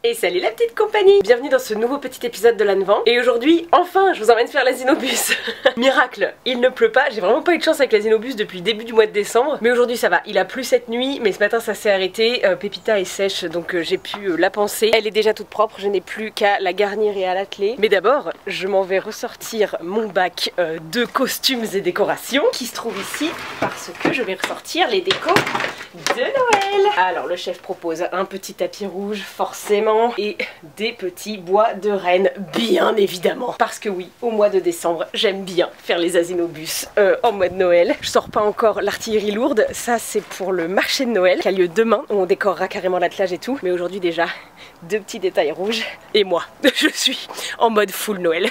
Et salut la petite compagnie! Bienvenue dans ce nouveau petit épisode de l'Annevan. Et aujourd'hui, enfin, je vous emmène faire l'Asinobus. Miracle, il ne pleut pas, j'ai vraiment pas eu de chance avec l'Asinobus depuis le début du mois de décembre. Mais aujourd'hui ça va, il a plu cette nuit, mais ce matin ça s'est arrêté. Pépita est sèche, donc j'ai pu la panser. Elle est déjà toute propre, je n'ai plus qu'à la garnir et à l'atteler. Mais d'abord, je m'en vais ressortir mon bac de costumes et décorations qui se trouve ici parce que je vais ressortir les décos de Noël. Alors le chef propose un petit tapis rouge, forcément, et des petits bois de rennes, bien évidemment. Parce que oui, au mois de décembre, j'aime bien faire les Asinobus en mois de Noël. Je sors pas encore l'artillerie lourde, ça c'est pour le marché de Noël qui a lieu demain, où on décorera carrément l'attelage et tout. Mais aujourd'hui déjà, deux petits détails rouges, et moi, je suis en mode full Noël.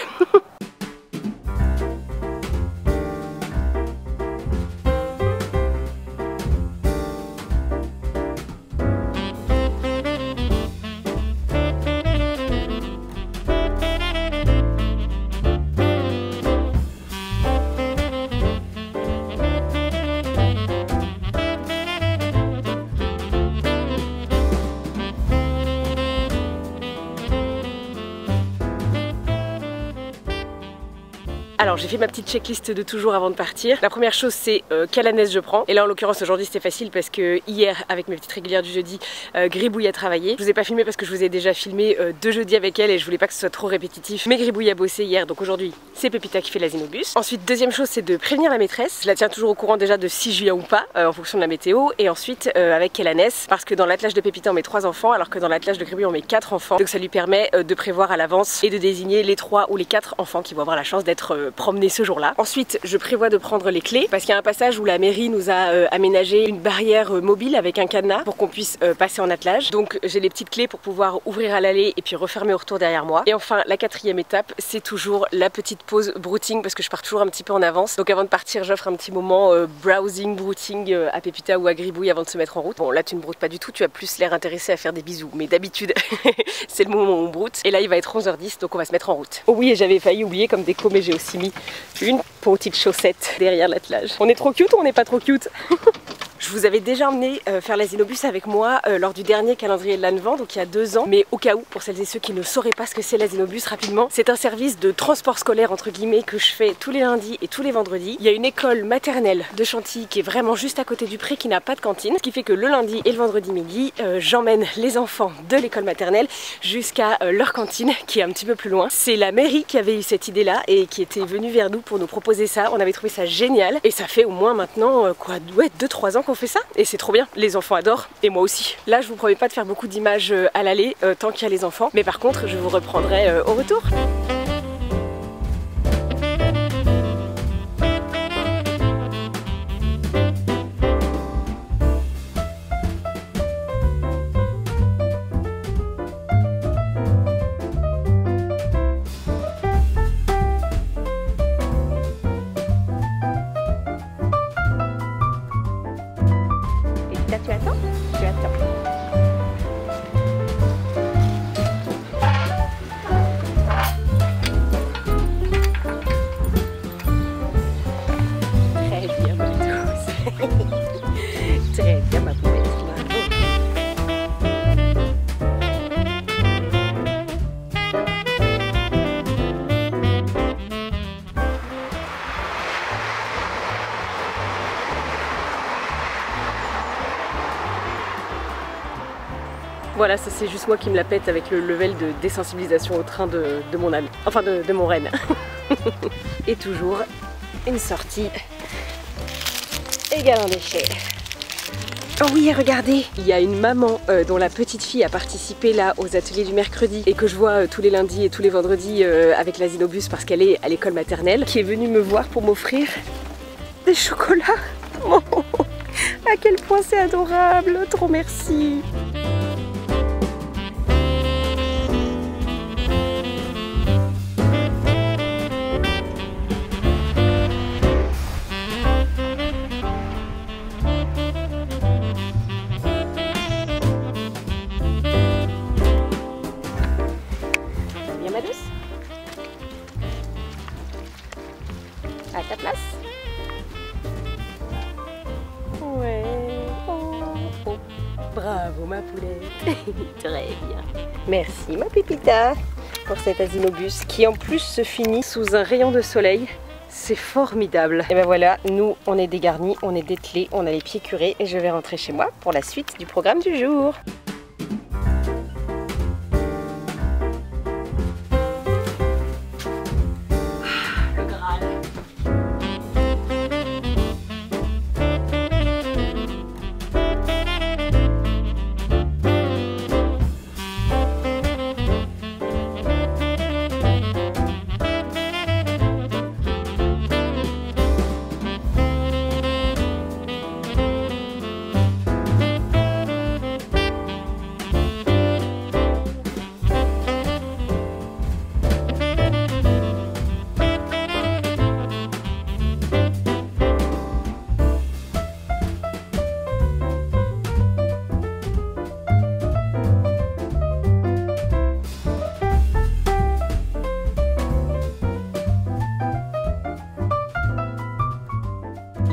Alors j'ai fait ma petite checklist de toujours avant de partir. La première chose c'est quelle âne je prends. Et là en l'occurrence aujourd'hui c'était facile parce que hier avec mes petites régulières du jeudi, Gribouille a travaillé. Je vous ai pas filmé parce que je vous ai déjà filmé deux jeudis avec elle et je voulais pas que ce soit trop répétitif. Mais Gribouille a bossé hier, donc aujourd'hui c'est Pépita qui fait l'Asinobus. Ensuite deuxième chose c'est de prévenir la maîtresse. Je la tiens toujours au courant déjà de si je viens ou pas en fonction de la météo. Et ensuite avec quelle ânesse, parce que dans l'attelage de Pépita on met 3 enfants alors que dans l'attelage de Gribouille on met 4 enfants. Donc ça lui permet de prévoir à l'avance et de désigner les 3 ou les 4 enfants qui vont avoir la chance d'être promener ce jour-là. Ensuite, je prévois de prendre les clés parce qu'il y a un passage où la mairie nous a aménagé une barrière mobile avec un cadenas pour qu'on puisse passer en attelage. Donc j'ai les petites clés pour pouvoir ouvrir à l'allée et puis refermer au retour derrière moi. Et enfin, la quatrième étape, c'est toujours la petite pause brouting parce que je pars toujours un petit peu en avance. Donc avant de partir, j'offre un petit moment browsing, brouting à Pépita ou à Gribouille avant de se mettre en route. Bon, là tu ne broutes pas du tout, tu as plus l'air intéressé à faire des bisous. Mais d'habitude, c'est le moment où on broute. Et là, il va être 11h10, donc on va se mettre en route. Oh oui, et j'avais failli oublier comme déco, mais j'ai aussi mis une petite chaussette derrière l'attelage. On est trop cute ou on n'est pas trop cute? Je vous avais déjà emmené faire l'Asinobus avec moi lors du dernier calendrier de l'Annevan, donc il y a 2 ans. Mais au cas où, pour celles et ceux qui ne sauraient pas ce que c'est l'Asinobus, rapidement, c'est un service de transport scolaire entre guillemets que je fais tous les lundis et tous les vendredis. Il y a une école maternelle de Chantilly qui est vraiment juste à côté du pré qui n'a pas de cantine, ce qui fait que le lundi et le vendredi midi, j'emmène les enfants de l'école maternelle jusqu'à leur cantine qui est un petit peu plus loin. C'est la mairie qui avait eu cette idée là et qui était venue vers nous pour nous proposer ça. On avait trouvé ça génial et ça fait au moins maintenant quoi, ouais, 2-3 ans qu'on fait ça et c'est trop bien, les enfants adorent et moi aussi. Là je vous promets pas de faire beaucoup d'images à l'aller tant qu'il y a les enfants, mais par contre je vous reprendrai au retour. Tu attends? Tu attends. Très bien, ma douce. Très bien, ma poupette. Voilà, ça c'est juste moi qui me la pète avec le level de désensibilisation au train de mon âme. Enfin de mon renne. Et toujours une sortie égale un déchet. Oh oui, regardez, il y a une maman dont la petite fille a participé là aux ateliers du mercredi et que je vois tous les lundis et tous les vendredis avec l'Asinobus parce qu'elle est à l'école maternelle, qui est venue me voir pour m'offrir des chocolats. Oh, à quel point c'est adorable, trop merci. Ma douce, à ta place. Ouais. Oh, oh. Bravo ma poulette. Très bien. Merci ma pépita pour cet asinobus qui en plus se finit sous un rayon de soleil. C'est formidable. Et ben voilà, nous on est dégarnis, on est dételés, on a les pieds curés et je vais rentrer chez moi pour la suite du programme du jour.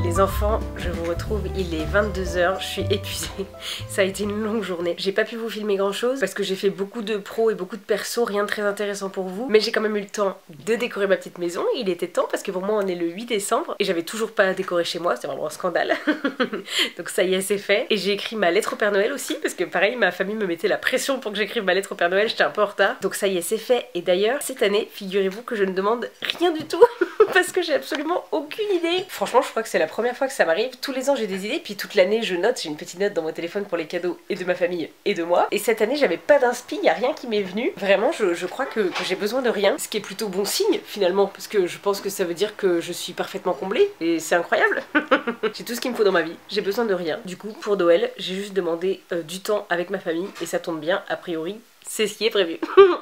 Les enfants, je vous retrouve, il est 22 h, je suis épuisée, ça a été une longue journée. J'ai pas pu vous filmer grand chose parce que j'ai fait beaucoup de pro et beaucoup de perso, rien de très intéressant pour vous. Mais j'ai quand même eu le temps de décorer ma petite maison, il était temps parce que pour moi on est le 8 décembre et j'avais toujours pas décoré chez moi, c'était vraiment un scandale. Donc ça y est, c'est fait. Et j'ai écrit ma lettre au Père Noël aussi parce que pareil, ma famille me mettait la pression pour que j'écrive ma lettre au Père Noël, j'étais un peu en retard. Donc ça y est, c'est fait. Et d'ailleurs, cette année, figurez-vous que je ne demande rien du tout parce que j'ai absolument aucune idée. Franchement, je crois que c'est la première fois que ça m'arrive. Tous les ans j'ai des idées, puis toute l'année je note, j'ai une petite note dans mon téléphone pour les cadeaux et de ma famille et de moi. Et cette année j'avais pas d'inspi, y a rien qui m'est venu. Vraiment, je crois que j'ai besoin de rien, ce qui est plutôt bon signe finalement, parce que je pense que ça veut dire que je suis parfaitement comblée et c'est incroyable. J'ai tout ce qu'il me faut dans ma vie, j'ai besoin de rien. Du coup, pour Noël, j'ai juste demandé du temps avec ma famille et ça tombe bien, a priori. C'est ce qui est prévu.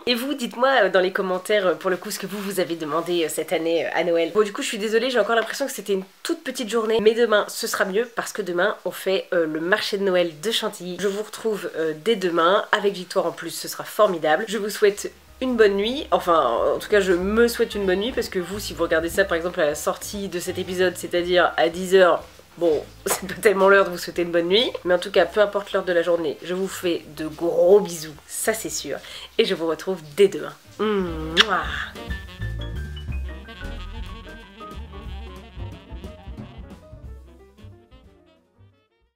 Et vous, dites-moi dans les commentaires pour le coup ce que vous avez demandé cette année à Noël. Bon, du coup je suis désolée, j'ai encore l'impression que c'était une toute petite journée, mais demain ce sera mieux parce que demain on fait le marché de Noël de Chantilly. Je vous retrouve dès demain avec Victoire en plus, ce sera formidable. Je vous souhaite une bonne nuit, enfin en tout cas je me souhaite une bonne nuit parce que vous, si vous regardez ça par exemple à la sortie de cet épisode, c'est-à-dire à 10 h, bon, c'est pas tellement l'heure de vous souhaiter une bonne nuit, mais en tout cas, peu importe l'heure de la journée, je vous fais de gros bisous, ça c'est sûr, et je vous retrouve dès demain. Mouah.